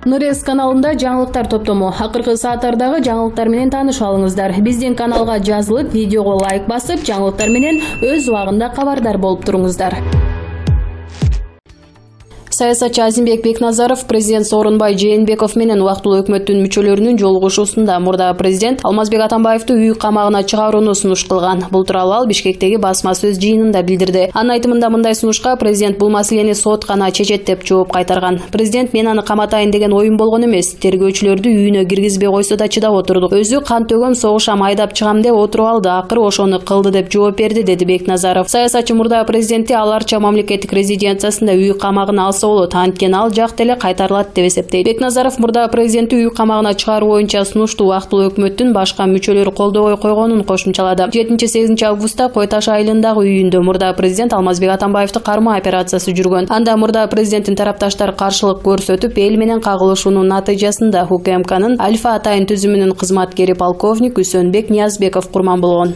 Нурес каналында жаңылыктар топтому. Акыркы сааттардагы жаңылыктар менен таанышып алыңыздар. Биздин каналга жазылып, видеого лайк басып, жаңылыктар менен өз убагында кабардар болуп туруңуздар. Саясатчы Азимбек Бекназаров президент Сооронбай Жээнбеков менен убактылуу өкмөттүн мүчөлөрүнүн жолугушуусунда мурда президент Алмазбек Атамбаевду үй камагына чыгарууну сунуш кылган. Бул тууралуу ал Бишкектеги басма сөз жыйынында билдирди. Анын айтымында мындай сунушка президент бул маселени сот гана чечет деп жооп кайтарган. Президент мен аны каматайын деген оюм болгон эмес. Тергөөчүлөрдү үйүнө киргизбей койсо да чыдап отурдук. Өзү кан төгөм согушам айдап чыгам деп отуруп алды. Акыры ошону кылды деп жооп берди, деди Бекназаров. Саясатчы мурда президентти аларча мамлекеттик резиденциясында үй камагына алса болот, анткени ал жакта эле кайтарылат деп эсептейт. Бекназаров мурда президентти үй камагына чыгаруу боюнча сунушту убактылуу өкмөттүн башка мүчөлөрү колдобой койгонун кошумчалады. 7-8 августта Кой Таш айылындагы үйүндө мурда президент Алмазбек Атамбаевди кармоо операциясы жүргөн. Анда мурда президенттин тарапташтары каршылык көрсөтүп, эл менен кагылышуунун натыйжасында УКМКнын Альфа Атайын түзүмүнүн кызматкери полковник Үсөнбек Ниязбеков курман болгон.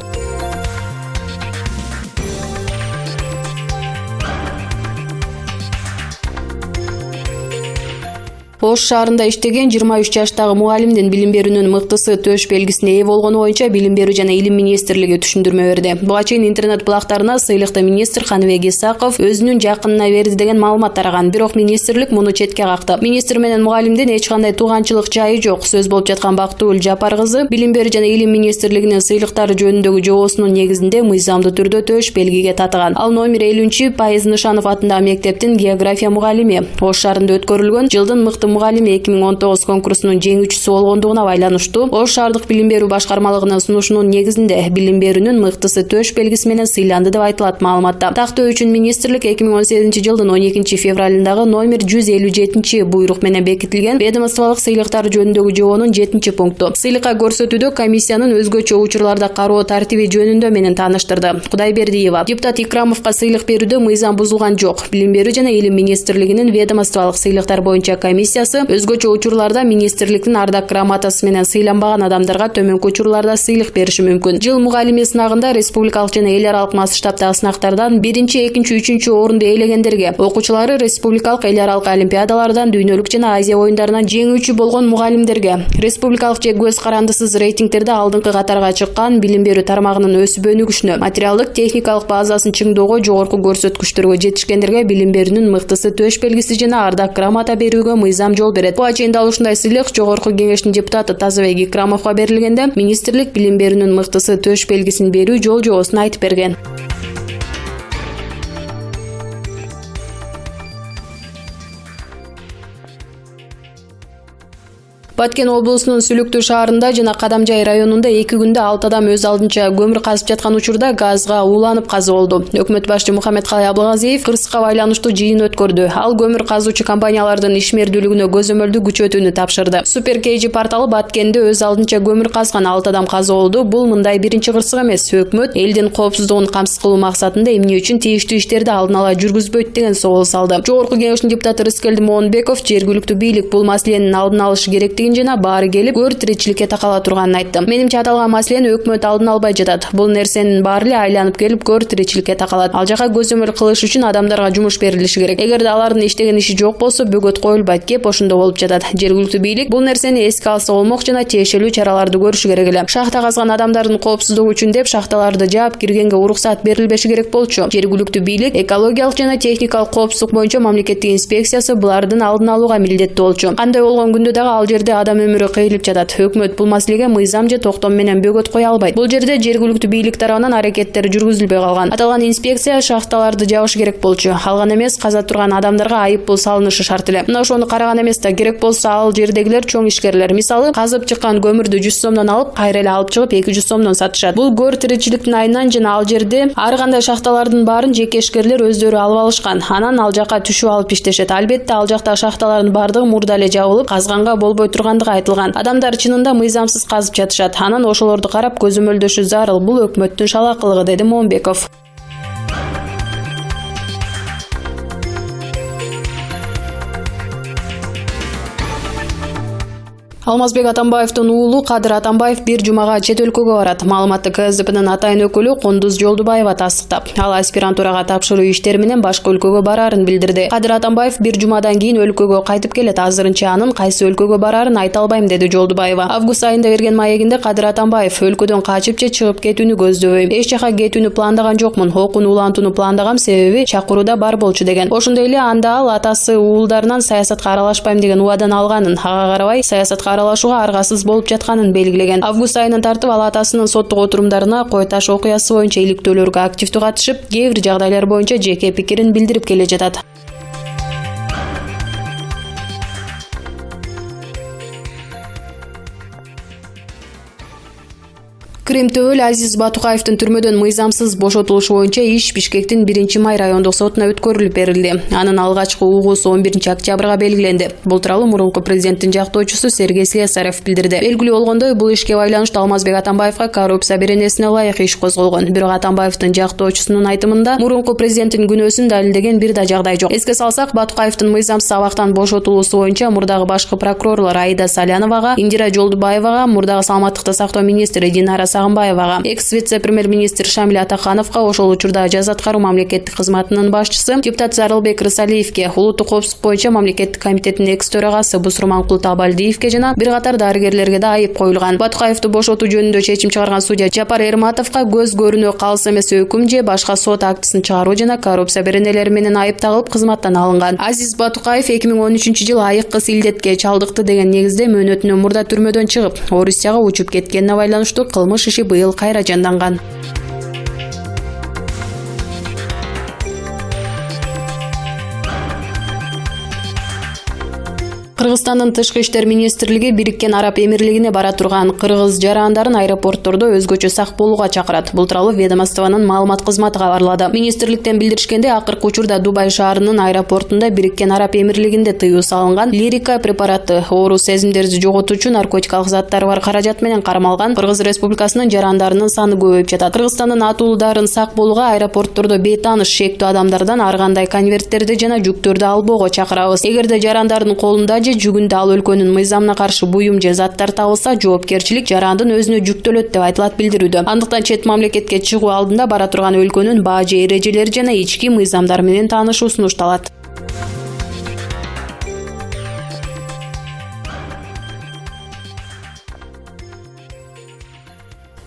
Ош шаарында иштеген 23 жаштагы мугалимдин билим берүүнүн мыктысы төш белгисине ээ болгону боюнча Билим берүү жана илим министрлиги түшүндүрмө берди. Буга чейин интернет булактарына сыйлыкты министр Каныбек Исаков өзүнүн жакынына берди деген маалымат тараган. Бирок министрлик муну четке какты. Министр менен мугалимдин эч кандай тууганчылык жайы жок. Сөз болуп жаткан Бактыгүл Жапар кызы Билим берүү жана илим министрлигинин сыйлыктары жөнүндөгү жобосунун негизинде мыйзамдуу түрдө төш белгиге татыган. Ал номер 50 Пайыз Нышанов атындагы мектептин география мугалими. Ош шаарында өткөрүлгөн жылдын мыкты мугалими 2019 конкурсунун жеңүүчүсү болгондугуна байланыштуу Ош шаардык билим берүү башкармалыгынын сунушунун негизинде билим берүүнүн мыктысы төш белгиси менен сыйланды деп айтылат маалыматта. Тактоо үчүн министрлик 2018 жылдын 12 февралындагы номер 157 буйрук менен бекитилген ведомстволук сыйлыктар жөнүндөгү жобонун 7-пункту. Сыйлыкка көрсөтүүдө комиссиянын өзгөчө учурларда кароо тартиби жөнүндө менен тааныштырды. Кудайбердиева депутат Икрамовго сыйлык берүүдө мыйзам бузулган жок. Билим берүү жана илим министрлигинин ведомстволук сыйлыктар боюнча комиссиясы өзгөчө учурларда министрликтин ардак грамотасы менен сыйланбаган адамдарга төмөнкү учурларда сыйлык бериши мүмкүн. Жыл мугалими сынагында республикалык жана эл аралык масштабдагы сынактардан 1-2, 3 орунду ээлегендерге, окуучулары республикалык эл аралык олимпиадалардан, дүйнөлүк жана Азия оюндарынан жеңүүчү болгон мугалимдерге, республикалык же көз карандысыз рейтингтерде алдыңкы катарга чыккан билим берүү тармагынын өсүп өнүгүшүнө, материалдык техникалык базасын чыңдоого, жогорку көрсөткүчтөргө жетишкендерге билим берүүнүн мыктысы төш белгиси жана ардак грамота берүүгө мыйзам жол берет. Буга чейин дал ушундай сыйлык жогорку кеңештин депутаты Тазабек Икрамовго берилгенде, министрлик билим берүүнүн мыктысы төш белгисин берүү жол жобосун айтып берген. Баткен облусунун Сүлүктүү шаарында жана Кадамжай районунда 2 күндө 6 адам өз алдынча көмүр казып жаткан учурда газга ууланып каза болду. Өкмөт башчы Мухаммедкалый Абылгазиев кырсыкка байланыштуу жыйын өткөрдү. Ал көмүр казуучу компаниялардын ишмердүүлүгүнө көзөмөлдү күчөтүүнү тапшырды. Супер KG порталы Баткенде өз алдынча көмүр казган 6 адам каза болду. Бул мындай биринчи кырсык эмес. Өкмөт элдин коопсуздугун камсыз кылуу максатында эмне үчүн тийиштүү иштерди алдын ала жүргүзбөйт деген согул салды. Жогорку кеңештин депутаты Рыскелди Моонбеков жергиликтүү бийлик бул маселенин алдын алышы керек жана баары келип өр тиричиликке такала турганын айтты. Менимче аталган маселени өкмөт алдын албай жатат. Бул нерсенин баары эле айланып келип өр тиричиликке такалат. Ал жака көзөмөл кылыш үчүн адамдарга жумуш берилиши керек. Эгерде алардын иштеген иши жок болсо бөгөт коюлбайт. Кеп ошондо болуп жатат. Жергиликтүү бийлик бул нерсени эске алса болмок жана тиешелүү чараларды көрүшү керек эле. Шахта казган адамдардын коопсуздугу үчүн деп шахталарды жаап киргенге уруксат берилбеши керек болчу. Жергиликтүү бийлик экологиялык жана техникалык коопсуздук боюнча мамлекеттик инспекциясы булардын алдын алууга милдеттүү болчу. Кандай болгон күндө дагы ал жерде адам өмүрү кыйылып жатат. Өкмөт бул маселеге мыйзам же токтом менен бөгөт кое албайт. Бул жерде жергиликтүү бийлик тарабынан аракеттер жүргүзүлбөй калган. Аталган инспекция шахталарды жабышы керек болчу. Алган эмес, каза турган адамдарга айып пул салынышы шарт эле. Мына ошону караган эмес да, керек болсо ал жердегилер чоң ишкерлер. Мисалы, казып чыккан көмүрдү 100 сомдон алып, кайра эле алып чыгып 200 сомдон сатышат. Бул көр тиричиликтин айынан жана ал жерде ар кандай шахталардын баарын жеке ишкерлер өздөрү алып алышкан. Анан ал жака түшүп алып иштешет. Албетте ал жакта шахталардын бардыгы мурда эле жабылып, казганга болбой тургандыгы айтылган. Адамдар чынында мыйзамсыз казып жатышат. Анан ошолорду карап көзөмөлдөшү зарыл. Бул өкмөттүн шалакылыгы, деди Моонбеков. Алмазбек Атамбаевдин уулу Кадыр Атамбаев бир жумага чет өлкөгө барат. Маалыматты КСДПнын атайын өкүлү Кундуз Жолдубаева тастыктап, ал аспирантурага тапшыруу иштери менен башка өлкөгө барарын билдирди. Кадыр Атамбаев бир жумадан кийин өлкөгө кайтып келет. Азырынча анын кайсы өлкөгө барарын айта албайм, деди Жолдубаева. Август айында берген маегинде Кадыр Атамбаев өлкөдөн качып же чыгып кетүүнү көздөбөйм. Эч жака кетүүнү пландаган жокмун. Окууну улантууну пландагам, себеби чакырууда бар болчу деген. Ошондой эле анда ал атасы уулдарынан саясатка аралашпайм деген убадан алганын, ага карабай саясатка аралашууга аргасыз болуп жатканын белгилеген. Август айынан тартып ал атасынын соттук отурумдарына Кой Таш окуясы боюнча иликтөөлөргө активдүү катышып, кээ бир жагдайлар боюнча жеке пикирин билдирип келе жатат. Кремтөөл Азиз Батукаевдин түрмөдөн мыйзамсыз бошотулушу боюнча иш Бишкектин 1-май райондук сотуна өткөрүлүп берилди. Анын алгачкы угуусу 11-октябрга белгиленди. Бул тууралуу мурунку президенттин жактоочусу Сергей Слесарев билдирди. Белгилүү болгондой, бул ишке байланыштуу Алмазбек Атамбаевга коррупция беренесине ылайык иш козголгон. Бирок Атамбаевдин жактоочусунун айтымында мурунку президенттин күнөөсүн далилдеген бир да жагдай жок. Эске салсак, Батукаевдин мыйзамсыз абактан бошотулуусу боюнча мурдагы башкы прокурорлор Аида Саляновага, Индира Жолдубаевага, мурдагы саламаттыкты сактоо министри Динара Сагынбаевага, экс-вице-премьер-министр Шамиль Атахановго, ошол учурда жаза аткаруу мамлекеттик кызматынын башчысы депутат Зарылбек Рысалиевге, улуттук коопсуздук боюнча мамлекеттик комитеттин экс-төрагасы Бусурманкул Табалдиевге жана бир катар дарыгерлерге да айып коюлган. Батукаевди бошотуу жөнүндө чечим чыгарган судья Жапар Эрматовго көз көрүнө калыс эмес өкүм же башка сот актысын чыгаруу жана коррупция беренелери менен айыпталып кызматтан алынган. Азиз Батукаев 2013-жылы айыккы силдетке чалдыкты деген негизде мөөнөтүнөн мурда түрмөдөн чыгып, Орусияга учуп кеткенине байланыштуу кылмыш иши быйыл кайра жанданган. Кыргызстандын тышкы иштер министрлиги Бириккен Араб Эмирлигине бара турган кыргыз жарандарын аэропорттордо өзгөчө сак болууга чакырат. Бул тууралуу ведомствонун маалымат кызматы кабарлады. Министрликтен билдиришкенде, акыркы учурда Дубай шаарынын аэропортунда Бириккен Араб Эмирлигинде тыюу салынган лирика препараты, оору сезимдерди жоготуучу наркотикалык заттары бар каражат менен кармалган Кыргыз Республикасынын жарандарынын саны көбөйүп жатат. Кыргызстандын атуулдарын сак болууга аэропорттордо бейтааныш шектүү адамдардан ар кандай конверттерди жана жүктөрдү албоого чакырабыз. Эгерде жарандардын колунда же жүгүндө ал өлкөнүн мыйзамына каршы буюм же заттар табылса, жоопкерчилик жарандын өзүнө жүктөлөт деп айтылат билдирүүдө. Андыктан чет мамлекетке чыгуу алдында бара турган өлкөнүн баа же эрежелери жана ички мыйзамдары менен таанышуу сунушталат.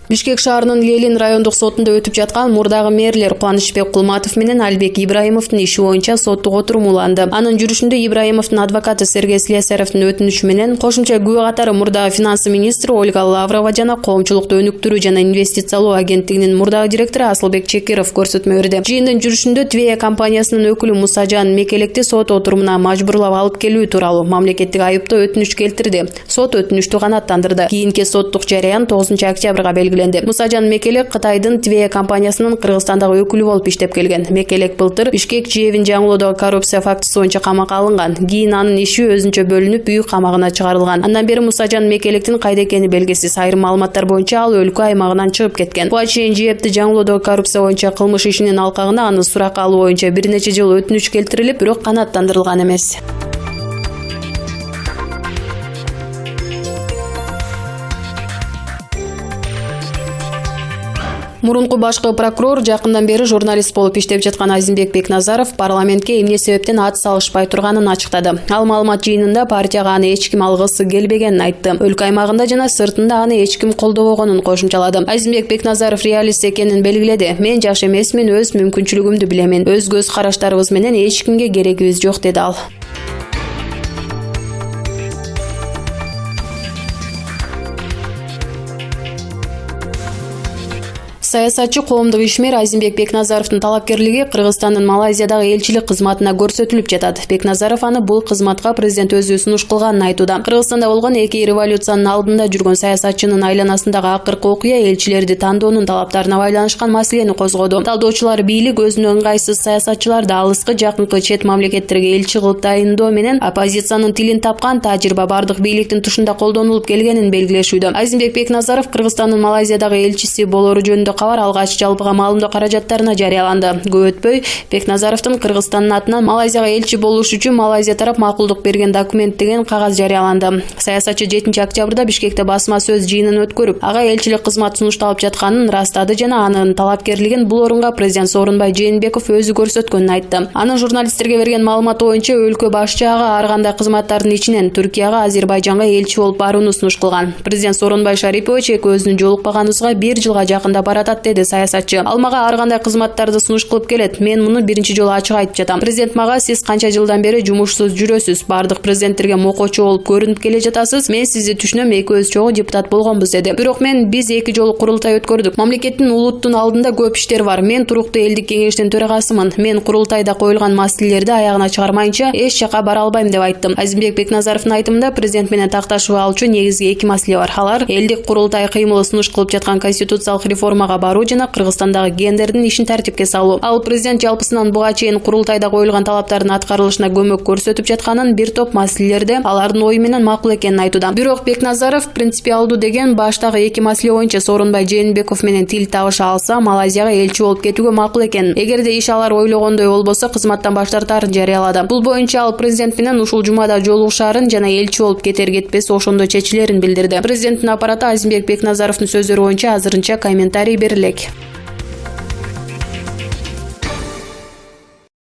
Бишкек шаарынын Лелин райондук сотунда өтүп жаткан мурдагы мэрлер Кубанычбек Кулматов менен Албек Ибраимовдун иши боюнча соттук отурум уланды. Анын жүрүшүндө Ибраимовдун адвокаты Сергей Слесаревдин өтүнүшү менен кошумча күбө катары мурдагы финансы министри Ольга Лаврова жана коомчулукту өнүктүрүү жана инвестициялоо агенттигинин мурдагы директору Асылбек Чекиров көрсөтмө берди. Жыйындын жүрүшүндө Твея компаниясынын өкүлү Мусажан Мекелекти сот отурумуна мажбурлап алып келүү тууралуу мамлекеттик айыптоо өтүнүч келтирди. Сот өтүнүштү канааттандырды. Кийинки соттук жарыян 9-октябрга белгиленди. Мусажан Мекелек Кытайдын Твея компаниясынын Кыргызстандагы өкүлү болуп иштеп келген. Мекелек былтыр Бишкек жэбин жаңылоодогу коррупция фактысы боюнча камакка алынган. Кийин анын иши өзүнчө бөлүнүп, үй камагына чыгарылган. Андан бери Мусажан Мекелектин кайда экени белгисиз. Айрым маалыматтар боюнча ал өлкө аймагынан чыгып кеткен. Буга чейин жэбти жаңылоодогу коррупция боюнча кылмыш ишинин алкагына аны суракка алуу боюнча бир нече жыл өтүнүч келтирилип, бирок канааттандырылган эмес. Мурунку башкы прокурор жакындан бери журналист болуп иштеп жаткан Азимбек Бекназаров парламентке эмне себептен ат салышпай турганын ачыктады. Ал маалымат жыйынында партияга аны эч ким алгысы келбегенин айтты. Өлкө аймагында жана сыртында аны эч ким колдобогонун кошумчалады. Азимбек Бекназаров реалист экенин белгиледи. Мен жаш эмесмин, өз мүмкүнчүлүгүмдү билемин. Өз көз караштарыбыз менен эч кимге керегибиз жок, деди ал. Саясатчы коомдук ишмер Азимбек Бекназаровдун талапкерлиги Кыргызстандын Малайзиядагы элчилик кызматына көрсөтүлүп жатат. Бекназаров аны бул кызматка президент өзү сунуш кылганын айтууда. Кыргызстанда болгон эки революциянын алдында жүргөн саясатчынын айланасындагы акыркы окуя элчилерди тандоонун талаптарына байланышкан маселени козгоду. Талдоочулар бийлик өзүнө ыңгайсыз саясатчыларды алыскы жакынкы чет мамлекеттерге элчи кылып тайындоо менен оппозициянын тилин тапкан тажрыйба бардык бийликтин тушунда колдонулуп келгенин белгилешүүдө. Азимбек Бекназаров Кыргызстандын Малайзиядагы элчиси болору жөнүндө кабар алгач жалпыга маалымдоо каражаттарына жарыяланды. Көп өтпөй Бекназаровдун Кыргызстандын атынан Малайзияга элчи болуш үчүн Малайзия тарап макулдук берген документ деген кагаз жарыяланды. Саясатчы 7 октябрда Бишкекте басма сөз жыйынын өткөрүп, ага элчилик кызмат сунушталып жатканын ырастады жана анын талапкерлигин бул орунга президент Сооронбай Жээнбеков өзү көрсөткөнүн айтты. Анын журналисттерге берген маалыматы боюнча өлкө башчы ага ар кандай кызматтардын ичинен Түркияга, Азербайжанга элчи болуп барууну сунуш кылган. Президент Сооронбай Шарипович экөөбүздүн жолукпаганыбызга 1 жылга жакында баратат, деди саясатчы. Ал мага ар кандай кызматтарды сунуш кылып келет. Мен муну биринчи жолу ачык айтып жатам. Президент мага: сиз канча жылдан бери жумушсуз жүрөсүз, бардык президенттерге мокочу болуп көрүнүп келе жатасыз. Мен сизди түшүнөм, экөөбүз чогуу депутат болгонбуз, деди. Бирок биз 2 жолу курултай өткөрдүк. Мамлекеттин улуттун алдында көп иштер бар. Мен туруктуу элдик кеңештин төрагасымын. Мен курултайда коюлган маселелерди аягына чыгармайынча эч жака бара албайм, деп айттым. Азимбек Бекназаровдун айтымында президент менен такташып алчу негизги 2 маселе бар. Алар элдик курултай кыймылы сунуш кылып жаткан конституциялык реформага баруу жана Кыргызстандагы гендердин ишин тартипке салуу. Ал президент жалпысынан буга чейин курултайда коюлган талаптардын аткарылышына көмөк көрсөтүп жатканын, бир топ маселелерде алардын ою менен макул экенин айтууда. Бирок Бекназаров принципиалдуу деген баштагы 2 маселе боюнча Сооронбай Жээнбеков менен тил табыша алса, Малайзияга элчи болуп кетүүгө макул экенин, эгерде иш алар ойлогондой болбосо кызматтан баш тартарын жарыялады. Бул боюнча ал президент менен ушул жумада жолугушаарын жана элчи болуп кетер-кетпес ошондо чечилерин билдирди. Президенттин аппараты Азимбек Бекназаровдун сөздөрү боюнча азырынча комментарий берилек.